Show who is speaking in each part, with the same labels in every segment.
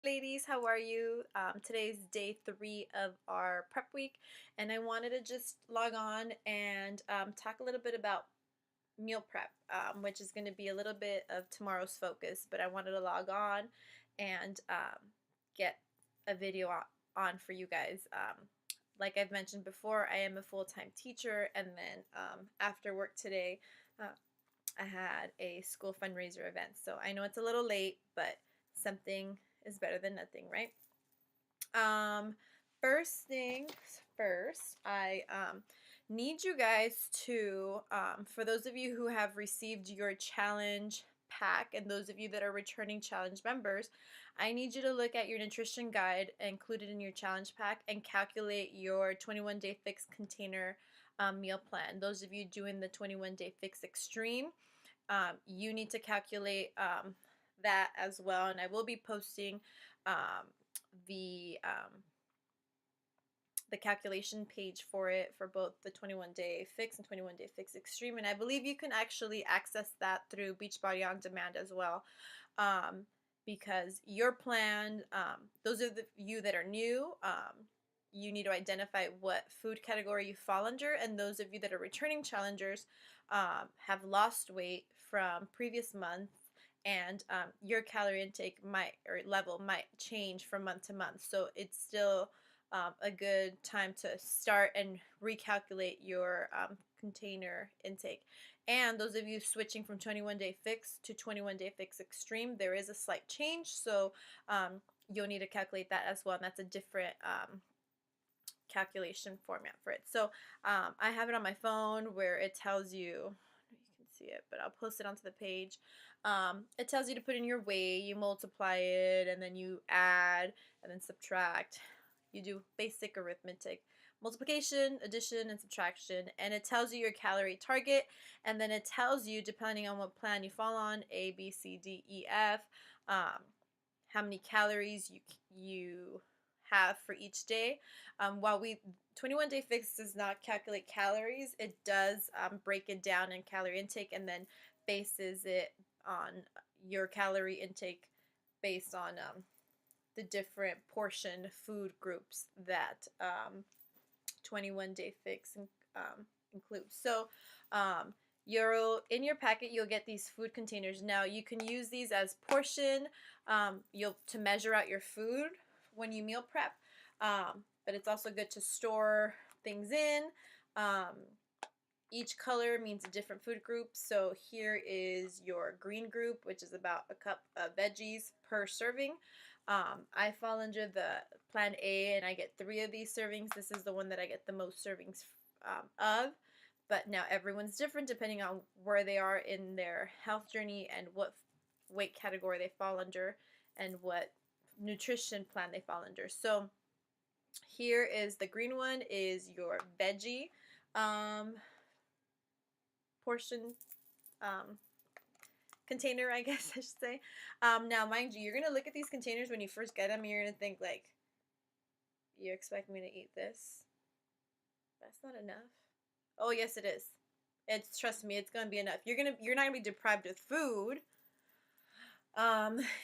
Speaker 1: ladies, how are you? Today's day 3 of our prep week, and I wanted to just log on and talk a little bit about meal prep, which is going to be a little bit of tomorrow's focus. But I wanted to log on and get a video on for you guys. Like I've mentioned before, I am a full-time teacher, and then after work today, uh, I had a school fundraiser event. So I know it's a little late, but something is better than nothing, right? Um, First things first, I need you guys to, for those of you who have received your challenge pack and those of you that are returning challenge members, I need you to look at your nutrition guide included in your challenge pack and calculate your 21-day fix container meal plan. Those of you doing the 21-day fix extreme, you need to calculate that as well. And I will be posting um, the um, the calculation page for it for both the 21-day fix and 21-day fix extreme. And I believe you can actually access that through Beachbody On Demand as well. Because your plan, those of you that are new, you need to identify what food category you fall under, and those of you that are returning challengers have lost weight from previous months, and your calorie intake might or level might change from month to month. So it's still a good time to start and recalculate your container intake. And those of you switching from 21-day fix to 21-day fix extreme, there is a slight change, so you'll need to calculate that as well, and that's a different calculation format for it. So I have it on my phone where it tells you, you can see it, but I'll post it onto the page. It tells you to put in your weight, you multiply it, and then you add, and then subtract. You do basic arithmetic, multiplication, addition, and subtraction, and it tells you your calorie target, and then it tells you, depending on what plan you fall on, A, B, C, D, E, F, how many calories you have for each day. While 21-day fix does not calculate calories, it does break it down in calorie intake and then bases it on your calorie intake based on the different portion food groups that 21-day fix includes. So in your packet you'll get these food containers. Now you can use these as portion to measure out your food when you meal prep, but it's also good to store things in. Each color means a different food group. So here is your green group, which is about a cup of veggies per serving. I fall under the plan A, and I get 3 of these servings. This is the one that I get the most servings of. But now everyone's different depending on where they are in their health journey and what weight category they fall under and what nutrition plan they fall under. So here is the green one is your veggie portion container, I guess I should say. Now, mind you, you're going to look at these containers when you first get them, and you're going to think, like, you expect me to eat this? That's not enough. Oh, yes, it is. Trust me, it's going to be enough. You're not going to be deprived of food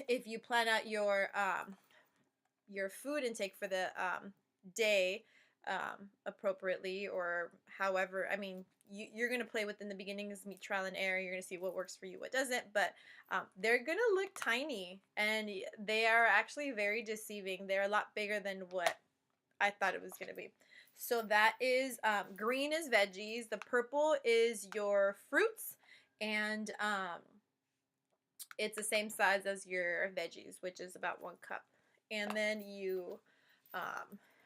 Speaker 1: if you plan out your food intake for the day appropriately, or however. I mean, you're going to play within the beginnings, meet trial and error. You're going to see what works for you, what doesn't, but they're going to look tiny, and they are actually very deceiving. They're a lot bigger than what I thought it was going to be. So that is, green is veggies, the purple is your fruits, and it's the same size as your veggies, which is about 1 cup. And then you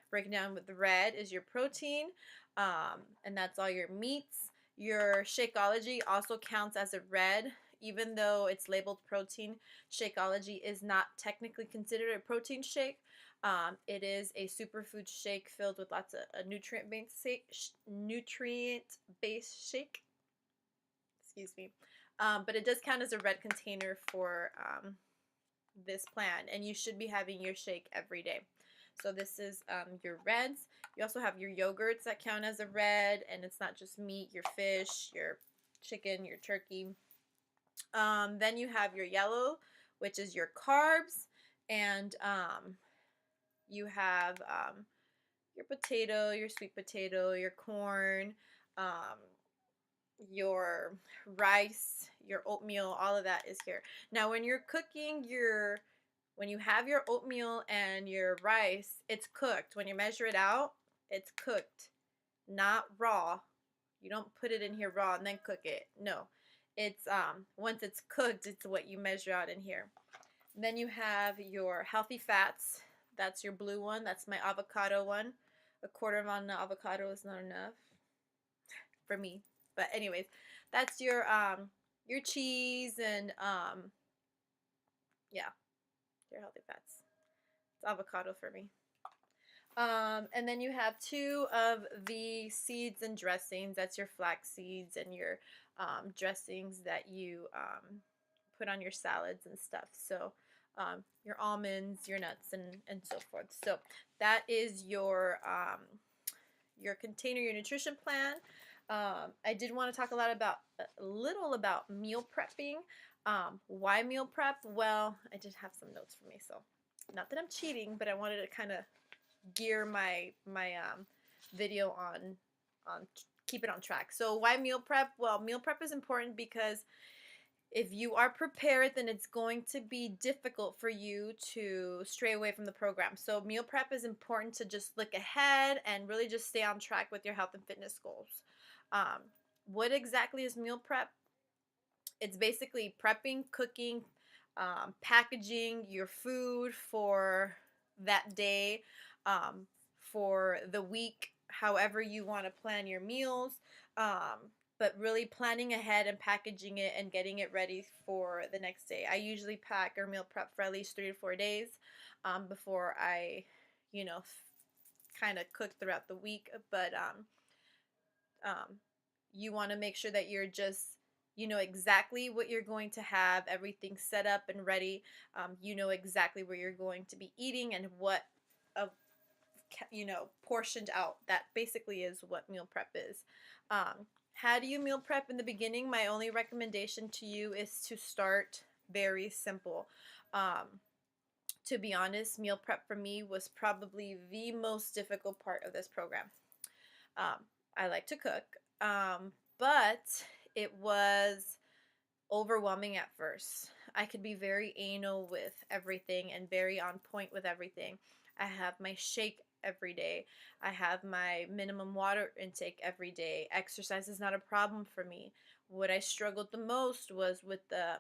Speaker 1: break it down with the red is your protein, and that's all your meats. Your Shakeology also counts as a red, even though it's labeled protein. Shakeology is not technically considered a protein shake. It is a superfood shake filled with lots of nutrient-based shake. Excuse me. But it does count as a red container for this plan, and you should be having your shake every day. So this is your reds. You also have your yogurts that count as a red, and it's not just meat, your fish, your chicken, your turkey. Then you have your yellow, which is your carbs. And you have your potato, your sweet potato, your corn, um, your rice, your oatmeal, all of that is here. Now, when you're cooking when you have your oatmeal and your rice, it's cooked. When you measure it out, it's cooked, not raw. You don't put it in here raw and then cook it. No. It's once it's cooked, it's what you measure out in here. Then you have your healthy fats. That's your blue one. That's my avocado one. A quarter of an avocado is not enough for me. But anyways, that's your cheese and yeah, your healthy fats. It's avocado for me. And then you have two of the seeds and dressings. That's your flax seeds and your dressings that you put on your salads and stuff. So your almonds, your nuts, and so forth. So that is your container, your nutrition plan. I did want to talk a little about meal prepping. Why meal prep? Well, I did have some notes for me, so not that I'm cheating, but I wanted to kind of gear my video on keep it on track. So why meal prep? Well, meal prep is important because if you are prepared, then it's going to be difficult for you to stray away from the program. So meal prep is important to just look ahead and really just stay on track with your health and fitness goals. Um, what exactly is meal prep? It's basically prepping, cooking, packaging your food for that day, for the week, however you want to plan your meals. But really planning ahead and packaging it and getting it ready for the next day. I usually pack or meal prep for at least 3 to 4 days before I, kind of cook throughout the week. But you want to make sure that you know exactly what you're going to have, everything set up and ready. You know exactly where you're going to be eating and what, uh, portioned out. That basically is what meal prep is. How do you meal prep in the beginning? My only recommendation to you is to start very simple. To be honest, meal prep for me was probably the most difficult part of this program. Um, I like to cook, but it was overwhelming at first. I could be very anal with everything and very on point with everything. I have my shake every day. I have my minimum water intake every day. Exercise is not a problem for me. What I struggled the most was with the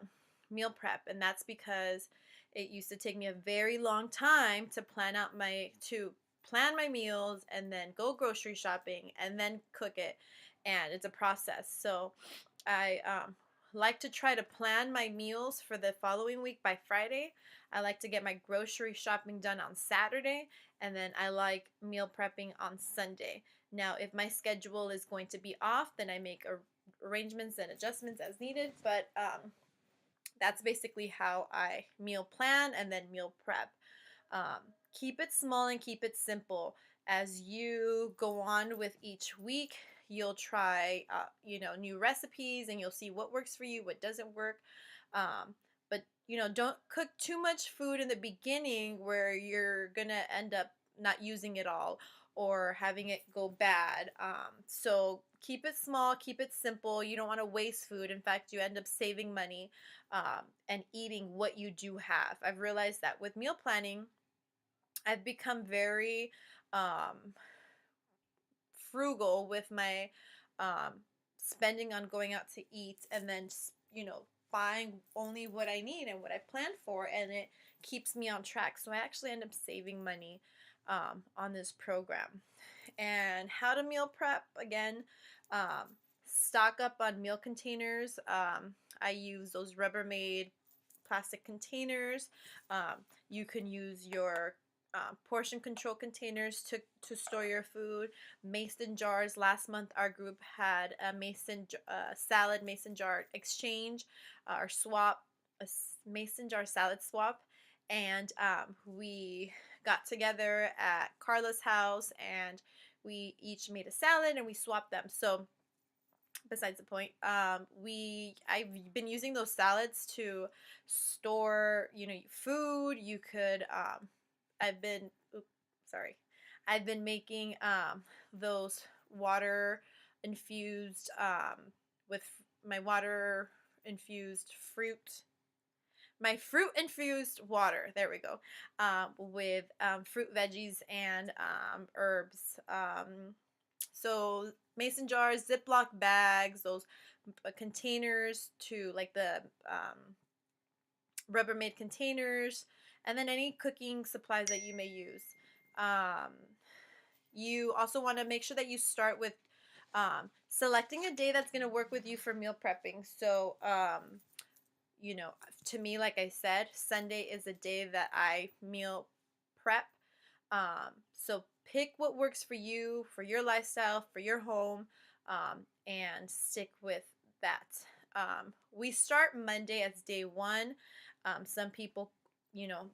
Speaker 1: meal prep, and that's because it used to take me a very long time to plan my meals and then go grocery shopping and then cook it, and it's a process. So I like to try to plan my meals for the following week by Friday. I like to get my grocery shopping done on Saturday, and then I like meal prepping on Sunday. Now, if my schedule is going to be off, then I make arrangements and adjustments as needed, but that's basically how I meal plan and then meal prep. Um, Keep it small and keep it simple. As you go on with each week, you'll try, new recipes, and you'll see what works for you, what doesn't work. But don't cook too much food in the beginning where you're gonna end up not using it all or having it go bad. So keep it small, keep it simple. You don't want to waste food. In fact, you end up saving money and eating what you do have. I've realized that with meal planning, I've become very frugal with my spending on going out to eat, and then buying only what I need and what I planned for, and it keeps me on track. So I actually end up saving money on this program. And how to meal prep again. Stock up on meal containers. I use those Rubbermaid plastic containers. You can use your portion control containers to store your food. Mason jars. Last month, our group had a mason jar exchange or swap, mason jar salad swap, and we got together at Carla's house and we each made a salad and we swapped them. So besides the point. I've been using those salads to store, food. You could I've been oops, sorry. I've been making those water infused with my water infused fruit, my fruit infused water. There we go. With fruit, veggies, and herbs. So mason jars, Ziploc bags, those containers to like the Rubbermaid containers, and then any cooking supplies that you may use. Um, you also want to make sure that you start with selecting a day that's going to work with you for meal prepping. So, you know, to me, like I said, Sunday is a day that I meal prep. So pick what works for you, for your lifestyle, for your home, and stick with that. We start Monday as day one. Some people,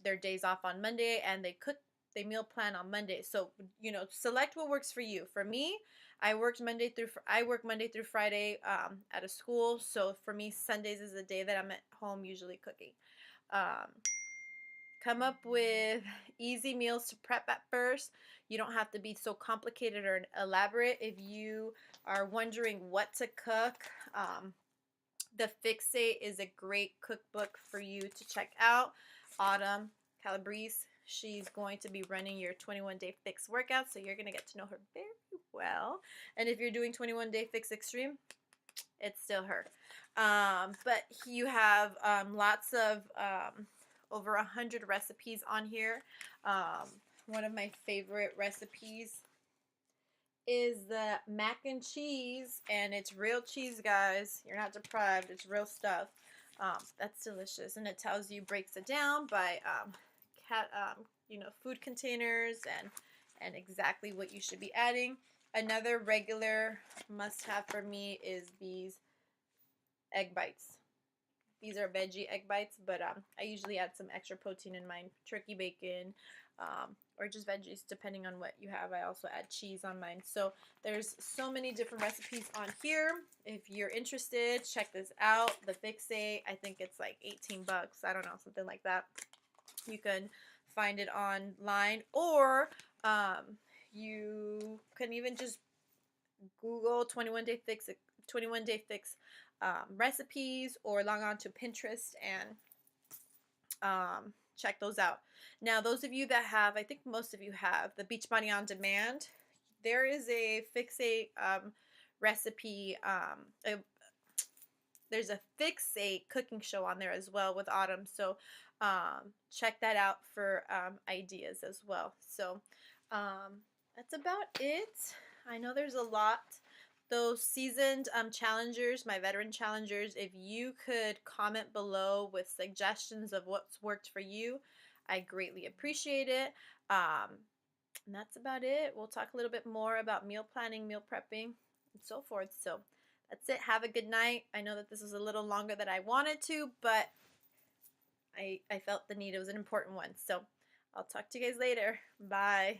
Speaker 1: their days off on Monday and they meal plan on Monday. So, select what works for you. For me, I work Monday through Friday at a school. So for me, Sundays is the day that I'm at home usually cooking. Um, Come up with easy meals to prep at first. You don't have to be so complicated or elaborate. If you are wondering what to cook, the Fixate is a great cookbook for you to check out. Autumn Calabrese, she's going to be running your 21-day fix workout, so you're going to get to know her very well. And if you're doing 21-day fix extreme, it's still her. But you have lots of over 100 recipes on here. One of my favorite recipes is the mac and cheese, and it's real cheese, guys. You're not deprived. It's real stuff. That's delicious, and it tells you, breaks it down by food containers and exactly what you should be adding. Another regular must-have for me is these egg bites. These are veggie egg bites, but I usually add some extra protein in mine, turkey bacon, or just veggies, depending on what you have. I also add cheese on mine. So there's so many different recipes on here. If you're interested, check this out. The Fixate, I think it's like 18 bucks. I don't know, something like that. You can find it online, or you can even just Google 21-day fix 21-day fix recipes, or log on to Pinterest and check those out. Now, those of you that have, I think most of you have, the Beachbody On Demand, there is a Fixate recipe. There's a Fixate cooking show on there as well with Autumn. So check that out for ideas as well. So that's about it. I know there's a lot. Those seasoned challengers, my veteran challengers, if you could comment below with suggestions of what's worked for you, I greatly appreciate it. And that's about it. We'll talk a little bit more about meal planning, meal prepping, and so forth. So that's it. Have a good night. I know that this is a little longer than I wanted to, but I felt the need. It was an important one. So I'll talk to you guys later. Bye.